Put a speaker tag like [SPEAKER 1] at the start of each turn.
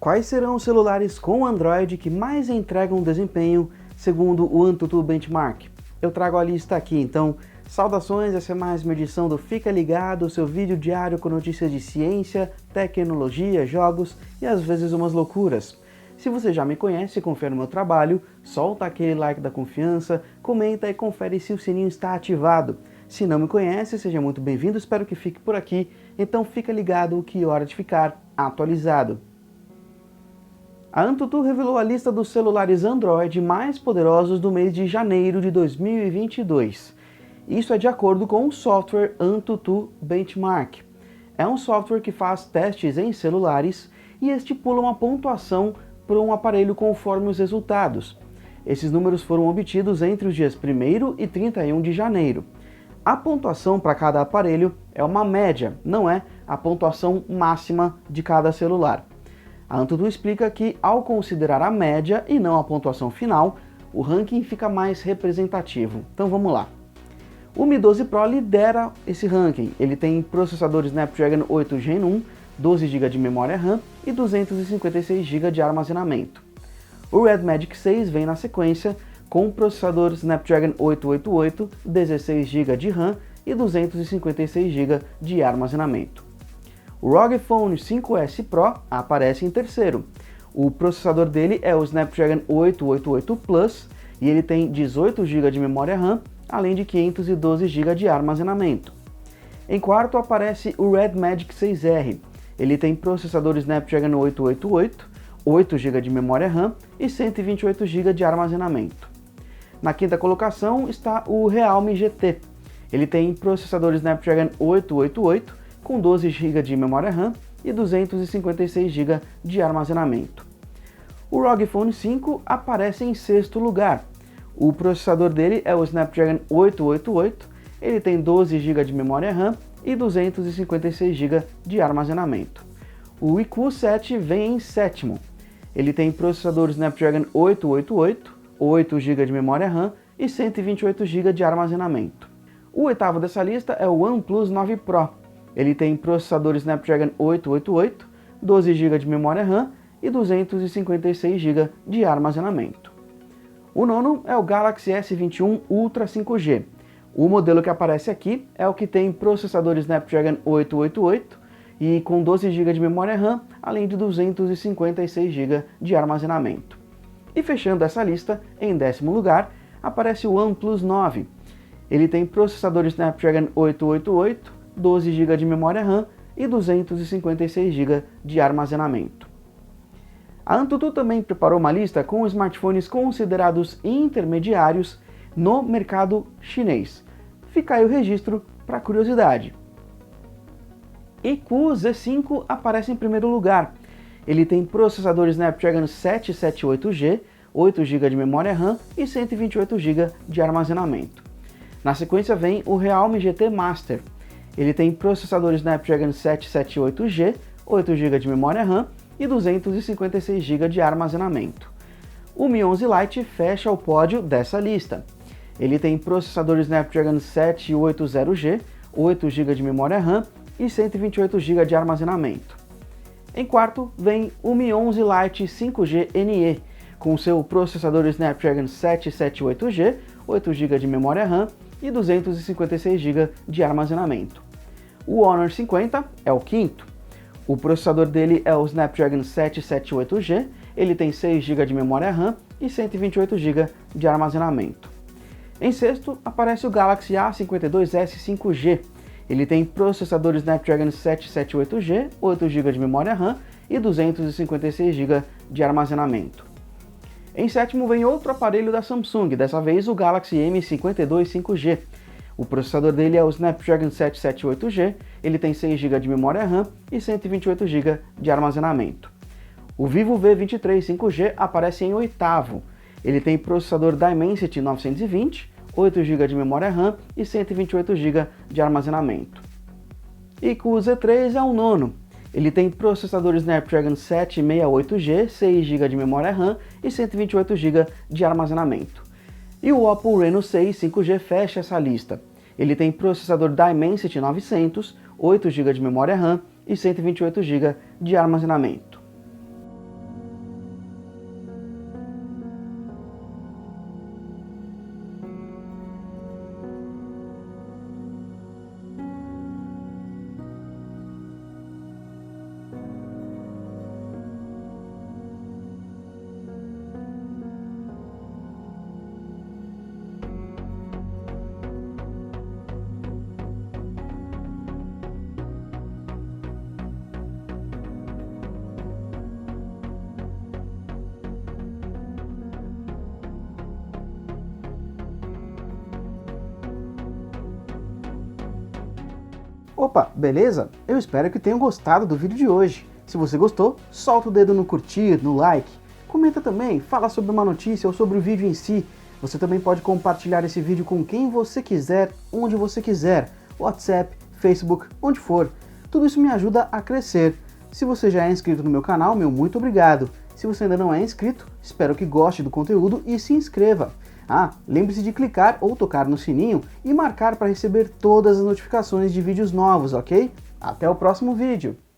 [SPEAKER 1] Quais serão os celulares com Android que mais entregam desempenho segundo o AnTuTu Benchmark? Eu trago a lista aqui, então, saudações, essa é mais uma edição do Fica Ligado, seu vídeo diário com notícias de ciência, tecnologia, jogos e às vezes umas loucuras. Se você já me conhece e confia no meu trabalho, solta aquele like da confiança, comenta e confere se o sininho está ativado. Se não me conhece, seja muito bem-vindo, espero que fique por aqui, então fica ligado que é hora de ficar atualizado. A AnTuTu revelou a lista dos celulares Android mais poderosos do mês de janeiro de 2022. Isso é de acordo com o software AnTuTu Benchmark. É um software que faz testes em celulares e estipula uma pontuação para um aparelho conforme os resultados. Esses números foram obtidos entre os dias 1º e 31 de janeiro. A pontuação para cada aparelho é uma média, não é a pontuação máxima de cada celular. A AnTuTu explica que, ao considerar a média e não a pontuação final, o ranking fica mais representativo. Então vamos lá. O Mi 12 Pro lidera esse ranking. Ele tem processador Snapdragon 8 Gen 1, 12 GB de memória RAM e 256 GB de armazenamento. O Red Magic 6 vem na sequência com processador Snapdragon 888, 16 GB de RAM e 256 GB de armazenamento. O ROG Phone 5S Pro aparece em terceiro. O processador dele é o Snapdragon 888 Plus e ele tem 18 GB de memória RAM, além de 512 GB de armazenamento. Em quarto aparece o Red Magic 6R. Ele tem processador Snapdragon 888, 8 GB de memória RAM e 128 GB de armazenamento. Na quinta colocação está o Realme GT. Ele tem processador Snapdragon 888, com 12 GB de memória RAM e 256 GB de armazenamento. O ROG Phone 5 aparece em sexto lugar. O processador dele é o Snapdragon 888, ele tem 12 GB de memória RAM e 256 GB de armazenamento. O iQOO 7 vem em sétimo. Ele tem processador Snapdragon 888, 8 GB de memória RAM e 128 GB de armazenamento. O oitavo dessa lista é o OnePlus 9 Pro. Ele tem processador Snapdragon 888, 12 GB de memória RAM e 256 GB de armazenamento. O nono é o Galaxy S21 Ultra 5G. O modelo que aparece aqui é o que tem processador Snapdragon 888 e com 12 GB de memória RAM, além de 256 GB de armazenamento. E fechando essa lista, em décimo lugar, aparece o OnePlus 9. Ele tem processador Snapdragon 888, 12 GB de memória RAM e 256 GB de armazenamento. A AnTuTu também preparou uma lista com smartphones considerados intermediários no mercado chinês. Fica aí o registro para curiosidade. iQOO Z5 aparece em primeiro lugar. Ele tem processador Snapdragon 778G, 8 GB de memória RAM e 128 GB de armazenamento. Na sequência vem o Realme GT Master. Ele tem processador Snapdragon 778G, 8 GB de memória RAM e 256 GB de armazenamento. O Mi 11 Lite fecha o pódio dessa lista. Ele tem processador Snapdragon 780G, 8 GB de memória RAM e 128 GB de armazenamento. Em quarto vem o Mi 11 Lite 5G NE, com seu processador Snapdragon 778G, 8 GB de memória RAM e 256 GB de armazenamento. O Honor 50 é o quinto. O processador dele é o Snapdragon 778G, ele tem 6 GB de memória RAM e 128 GB de armazenamento. Em sexto aparece o Galaxy A52s 5G. Ele tem processador Snapdragon 778G, 8 GB de memória RAM e 256 GB de armazenamento. Em sétimo vem outro aparelho da Samsung, dessa vez o Galaxy M52 5G. O processador dele é o Snapdragon 778G, ele tem 6 GB de memória RAM e 128 GB de armazenamento. O Vivo V23 5G aparece em oitavo. Ele tem processador Dimensity 920, 8 GB de memória RAM e 128 GB de armazenamento. iQOO Z3 é o nono. Ele tem processador Snapdragon 768G, 6 GB de memória RAM e 128 GB de armazenamento. E o Oppo Reno 6 5G fecha essa lista. Ele tem processador Dimensity 900, 8 GB de memória RAM e 128 GB de armazenamento. Opa, beleza? Eu espero que tenham gostado do vídeo de hoje. Se você gostou, solta o dedo no curtir, no like. Comenta também, fala sobre uma notícia ou sobre o vídeo em si. Você também pode compartilhar esse vídeo com quem você quiser, onde você quiser. WhatsApp, Facebook, onde for. Tudo isso me ajuda a crescer. Se você já é inscrito no meu canal, meu muito obrigado. Se você ainda não é inscrito, espero que goste do conteúdo e se inscreva. Ah, lembre-se de clicar ou tocar no sininho e marcar para receber todas as notificações de vídeos novos, ok? Até o próximo vídeo!